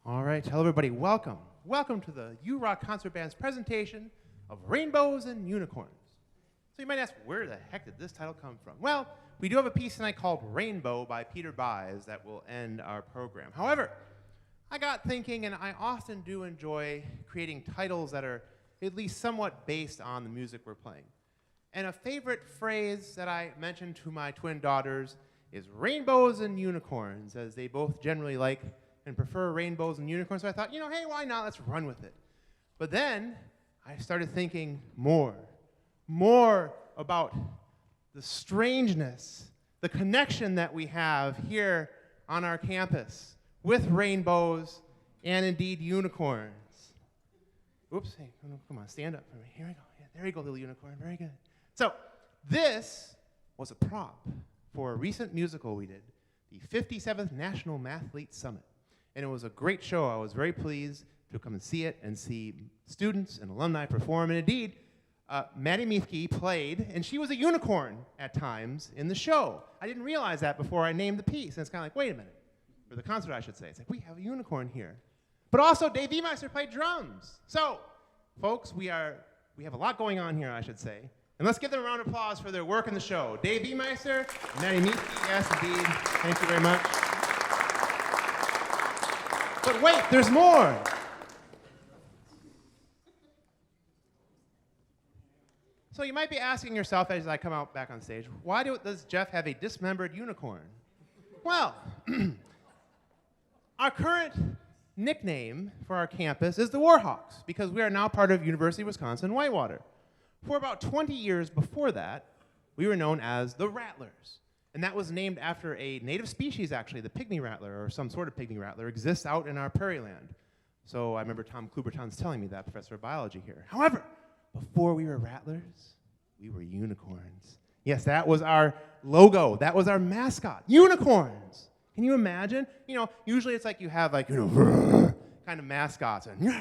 All right, tell everybody welcome. Welcome to the U-Rock Concert Band's presentation of Rainbows and Unicorns. So you might ask, where the heck did this title come from? Well, we do have a piece tonight called Rainbow by Peter Byes that will end our program. However, I got thinking, and I often do enjoy creating titles that are at least somewhat based on the music we're playing. And a favorite phrase that I mentioned to my twin daughters is rainbows and unicorns, as they both generally like and prefer rainbows and unicorns. So I thought, hey, why not? Let's run with it. But then I started thinking more about the strangeness, the connection that we have here on our campus with rainbows and indeed unicorns. Oops, hey, come on, stand up for me. Here we go. Yeah, there you go, little unicorn. Very good. So this was a prop for a recent musical we did, the 57th National Mathlete Summit. And it was a great show. I was very pleased to come and see it and see students and alumni perform. And indeed, Maddie Meethke played, and she was a unicorn at times in the show. I didn't realize that before I named the piece. And it's kind of like, wait a minute. For the concert, I should say. It's like, we have a unicorn here. But also, Dave Meister played drums. So, folks, we have a lot going on here, I should say. And let's give them a round of applause for their work in the show. Dave Meister, Maddie Meethke, yes, indeed. Thank you very much. But wait, there's more. So you might be asking yourself as I come out back on stage, why does Jeff have a dismembered unicorn? Well, our current nickname for our campus is the Warhawks, because we are now part of University of Wisconsin-Whitewater. For about 20 years before that, we were known as the Rattlers. And that was named after a native species, actually, the pygmy rattler, or some sort of pygmy rattler, exists out in our prairie land. So I remember Tom Kluberton's telling me that, professor of biology here. However, before we were rattlers, we were unicorns. Yes, that was our logo. That was our mascot, unicorns. Can you imagine? Usually it's like you have kind of mascots, and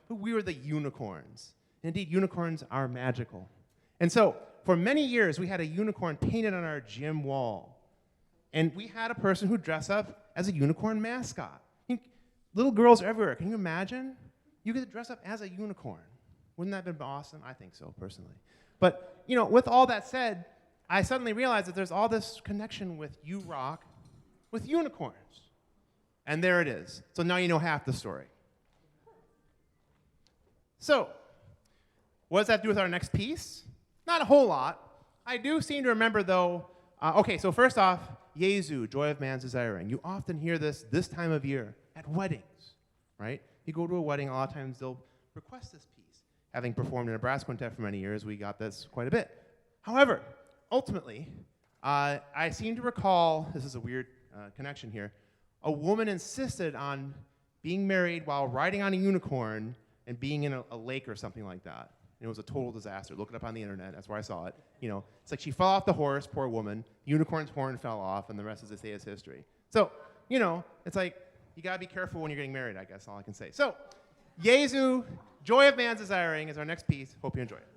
but we were the unicorns. Indeed, unicorns are magical. And so, for many years, we had a unicorn painted on our gym wall. And we had a person who dressed up as a unicorn mascot. Little girls everywhere, can you imagine? You could dress up as a unicorn. Wouldn't that have been awesome? I think so, personally. But, with all that said, I suddenly realized that there's all this connection with U-Rock, with unicorns. And there it is. So now you know half the story. So, what does that do with our next piece? Not a whole lot. I do seem to remember, though, okay, so first off, Jesu, Joy of Man's Desiring. You often hear this time of year at weddings, right? You go to a wedding, a lot of times they'll request this piece. Having performed in a brass quintet for many years, we got this quite a bit. However, ultimately, I seem to recall, this is a weird connection here, a woman insisted on being married while riding on a unicorn and being in a lake or something like that. And it was a total disaster. Look it up on the internet. That's where I saw it. It's like she fell off the horse, poor woman. The unicorn's horn fell off, and the rest, as they say, is history. So, it's like you got to be careful when you're getting married, I guess, all I can say. So, Jesu, Joy of Man's Desiring is our next piece. Hope you enjoy it.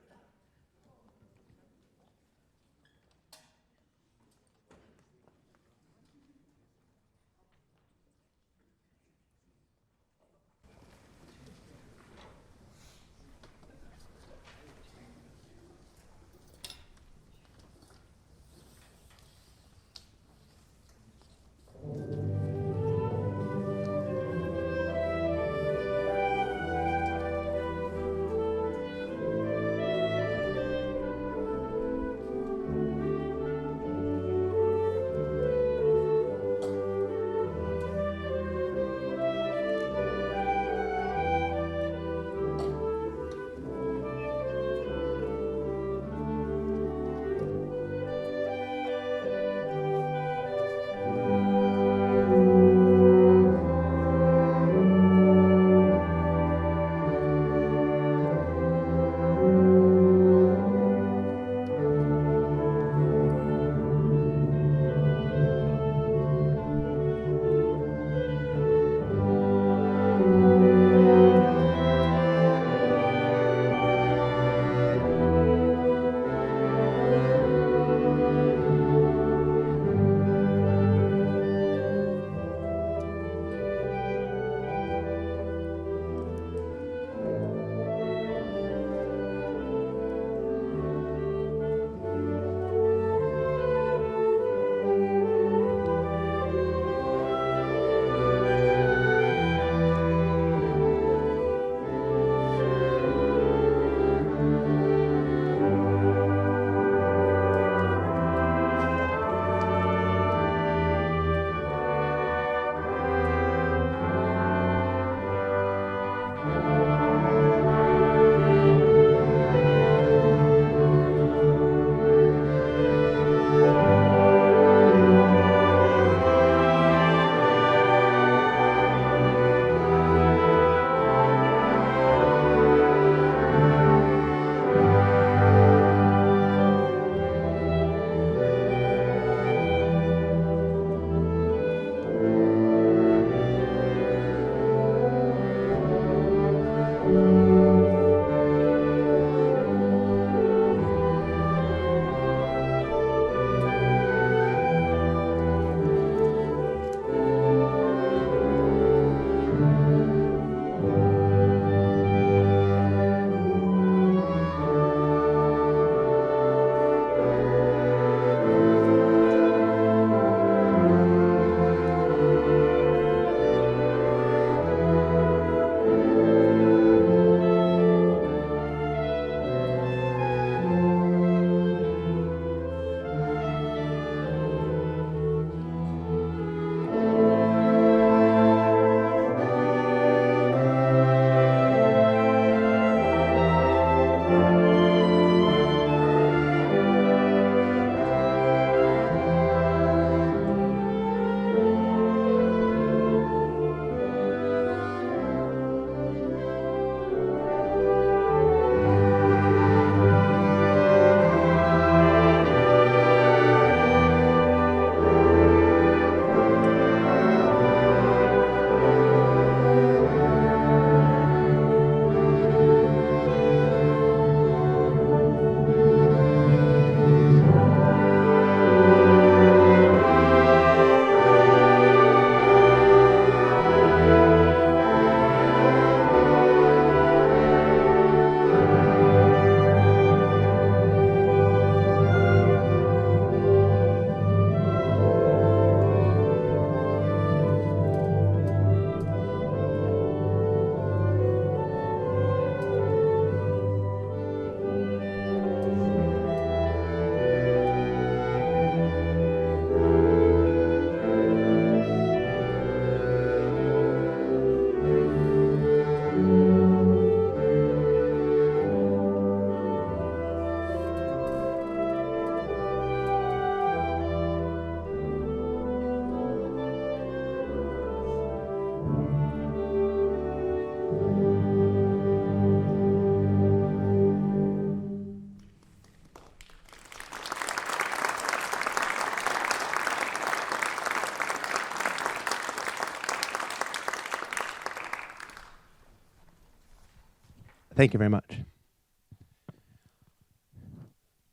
Thank you very much.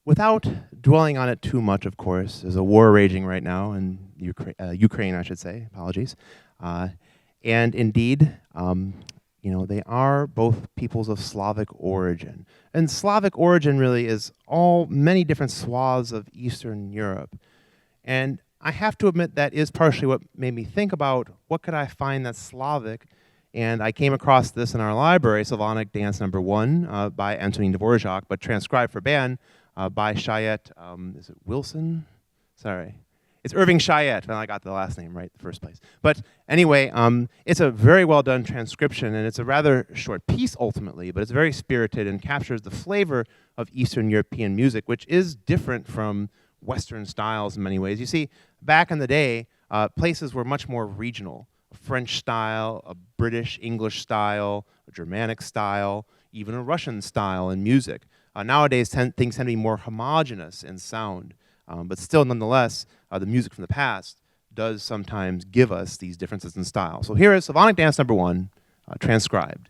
Without dwelling on it too much, of course, there's a war raging right now in Ukraine, I should say, apologies. And indeed, you know, they are both peoples of Slavic origin. And Slavic origin really is many different swaths of Eastern Europe. And I have to admit that is partially what made me think about what could I find that's Slavic. And I came across this in our library, Slavonic Dance No. 1 by Antonin Dvorak, but transcribed for band by Chayet, is it Wilson? Sorry. It's Irving Chayet, and I got the last name right the first place. But anyway, it's a very well done transcription, and it's a rather short piece ultimately, but it's very spirited and captures the flavor of Eastern European music, which is different from Western styles in many ways. You see, back in the day, places were much more regional. A French style, a British English style, a Germanic style, even a Russian style in music. Nowadays, things tend to be more homogeneous in sound, but still, nonetheless, the music from the past does sometimes give us these differences in style. So here is Slavonic Dance No. 1, transcribed.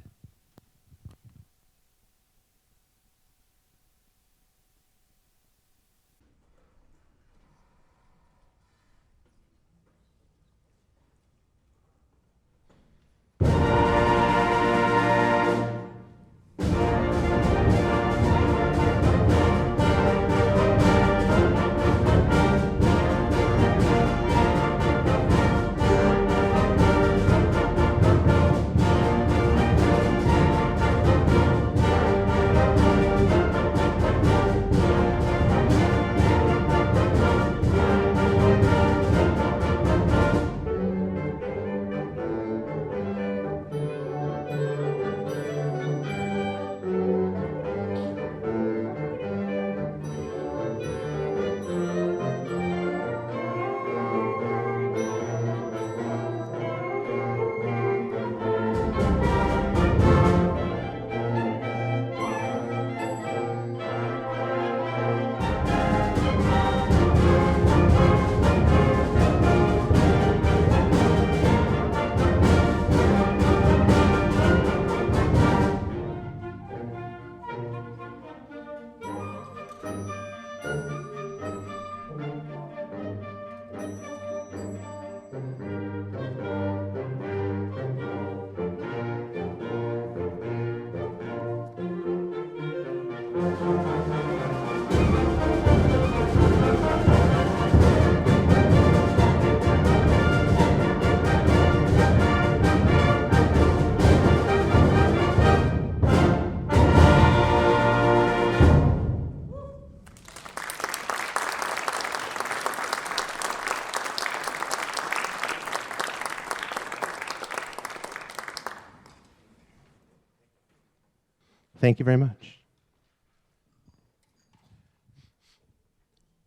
Thank you very much.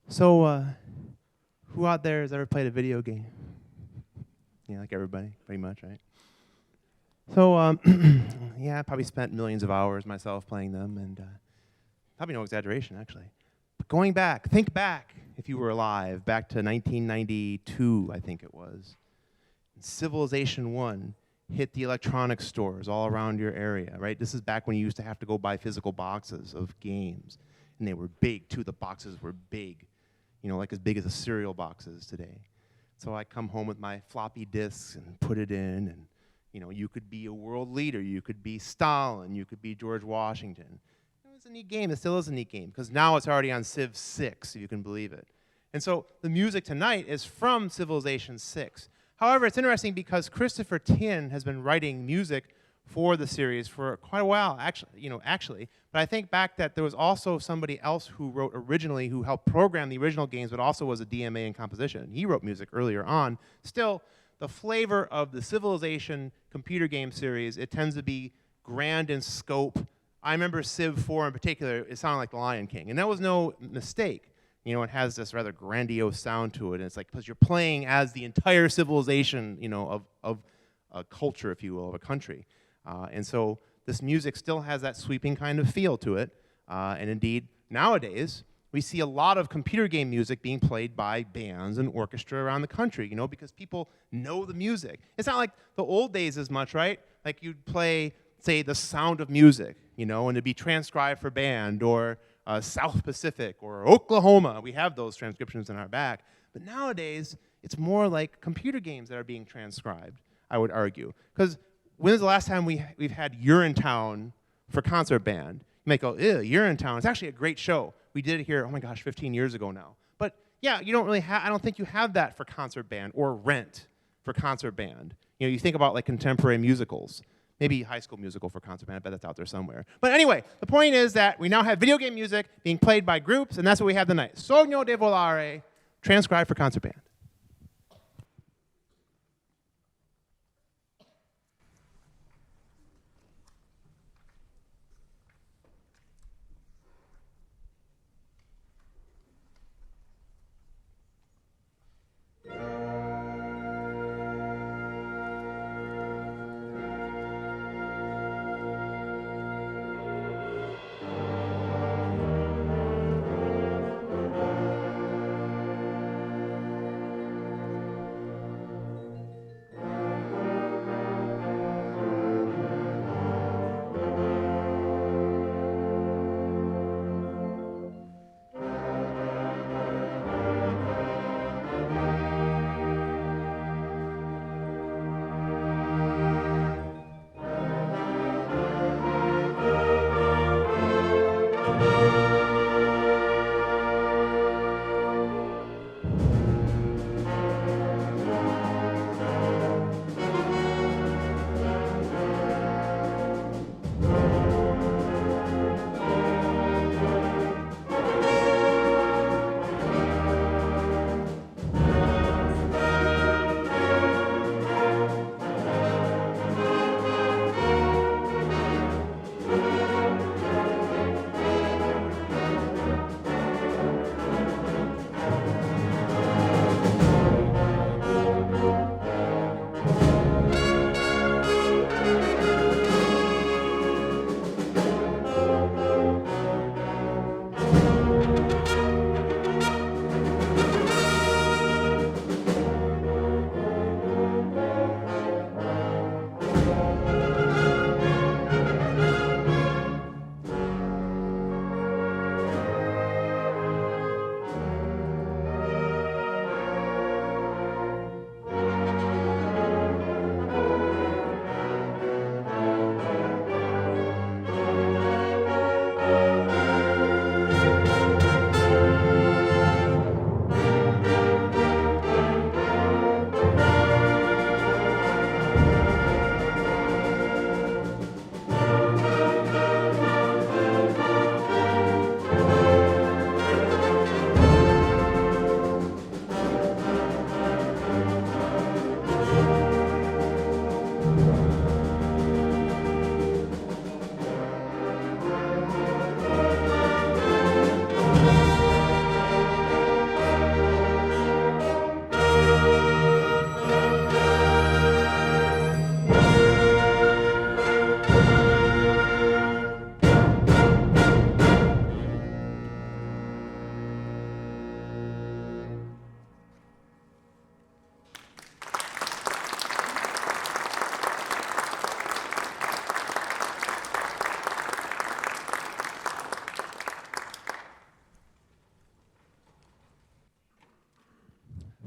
So, who out there has ever played a video game? Yeah, like everybody, pretty much, right? So, yeah, I probably spent millions of hours myself playing them, and probably no exaggeration, actually. But going back, think back, if you were alive, back to 1992, I think it was. Civilization 1 hit the electronics stores all around your area, right? This is back when you used to have to go buy physical boxes of games, and they were big, too. The boxes were big, you know, like as big as the cereal boxes today. So I come home with my floppy disks and put it in, and you know, you could be a world leader, you could be Stalin, you could be George Washington. It was a neat game. It still is a neat game, because now it's already on Civ 6, if you can believe it. And so the music tonight is from Civilization 6. However, it's interesting because Christopher Tin has been writing music for the series for quite a while, actually. But I think back that there was also somebody else who wrote originally, who helped program the original games, but also was a DMA in composition. He wrote music earlier on. Still, the flavor of the Civilization computer game series, it tends to be grand in scope. I remember Civ 4 in particular, it sounded like The Lion King, and that was no mistake. You know, it has this rather grandiose sound to it, and it's like, because you're playing as the entire civilization, you know, of a culture, if you will, of a country. And so this music still has that sweeping kind of feel to it. And indeed, nowadays, we see a lot of computer game music being played by bands and orchestra around the country, you know, because people know the music. It's not like the old days as much, right? Like you'd play, say, The Sound of Music, you know, and to be transcribed for band, or South Pacific, or Oklahoma. We have those transcriptions in our back. But nowadays, it's more like computer games that are being transcribed, I would argue. Because when's the last time we've had Urinetown for concert band? You might go, ew, Urinetown. It's actually a great show. We did it here, oh my gosh, 15 years ago now. But yeah, you don't really have, I don't think you have that for concert band, or Rent for concert band. You know, you think about like contemporary musicals. Maybe High School Musical for concert band, I bet that's out there somewhere. But anyway, the point is that we now have video game music being played by groups, and that's what we have tonight. Sogno de Volare, transcribed for concert band.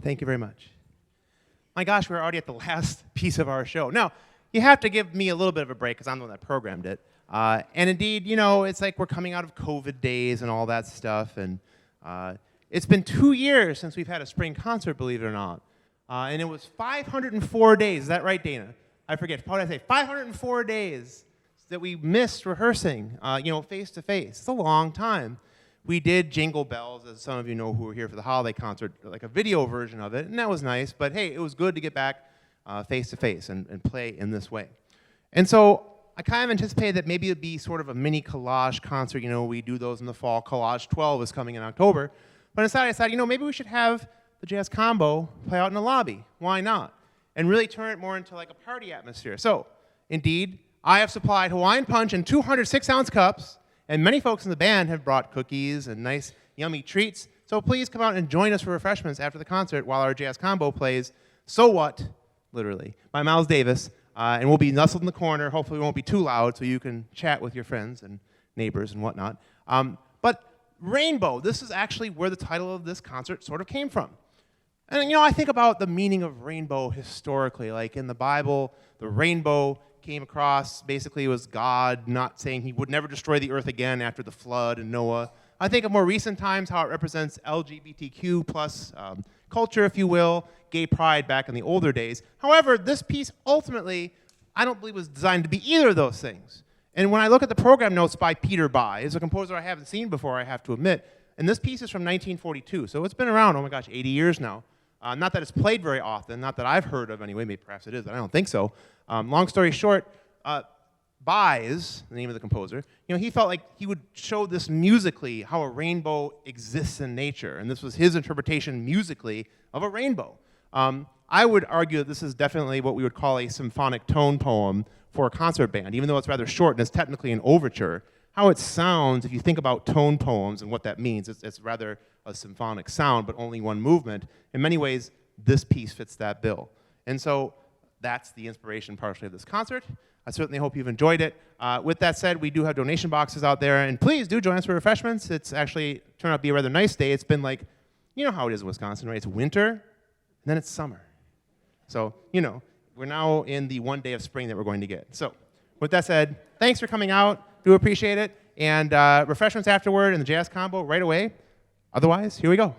Thank you very much. My gosh, we're already at the last piece of our show. Now, you have to give me a little bit of a break because I'm the one that programmed it. And indeed, you know, it's like we're coming out of COVID days and all that stuff. And it's been 2 years since we've had a spring concert, believe it or not. And it was 504 days. Is that right, Dana? I forget. How did I say? 504 days that we missed rehearsing, you know, face to face. It's a long time. We did Jingle Bells, as some of you know who were here for the holiday concert, like a video version of it, and that was nice. But hey, it was good to get back face to face and play in this way. And so I kind of anticipated that maybe it'd be sort of a mini collage concert. You know, we do those in the fall. Collage 12 is coming in October. But instead I decided, you know, maybe we should have the jazz combo play out in the lobby. Why not? And really turn it more into like a party atmosphere. So, indeed, I have supplied Hawaiian Punch in 200 6-ounce cups, and many folks in the band have brought cookies and nice, yummy treats. So please come out and join us for refreshments after the concert while our jazz combo plays So What, literally, by Miles Davis, and we'll be nestled in the corner. Hopefully we won't be too loud so you can chat with your friends and neighbors and whatnot. But rainbow, this is actually where the title of this concert sort of came from. And I think about the meaning of rainbow historically. Like in the Bible, the rainbow came across, basically it was God not saying he would never destroy the earth again after the flood and Noah. I think of more recent times how it represents LGBTQ plus culture, if you will, gay pride back in the older days. However, this piece ultimately, I don't believe was designed to be either of those things. And when I look at the program notes by Peter Bai, is a composer I haven't seen before, I have to admit, and this piece is from 1942, so it's been around, oh my gosh, 80 years now. Not that it's played very often, not that I've heard of anyway, maybe perhaps it is, but I don't think so. Long story short, Bai's, the name of the composer, he felt like he would show this musically, how a rainbow exists in nature, and this was his interpretation musically of a rainbow. I would argue that this is definitely what we would call a symphonic tone poem for a concert band, even though it's rather short and it's technically an overture. How it sounds, if you think about tone poems and what that means, it's rather a symphonic sound, but only one movement. In many ways, this piece fits that bill. And so that's the inspiration partially of this concert. I certainly hope you've enjoyed it. With that said, we do have donation boxes out there, and please do join us for refreshments. It's actually turned out to be a rather nice day. It's been like, you know how it is in Wisconsin, right? It's winter, and then it's summer. So, we're now in the one day of spring that we're going to get. So, with that said, thanks for coming out. Do appreciate it. And refreshments afterward and the jazz combo right away. Otherwise, here we go.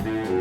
Bye.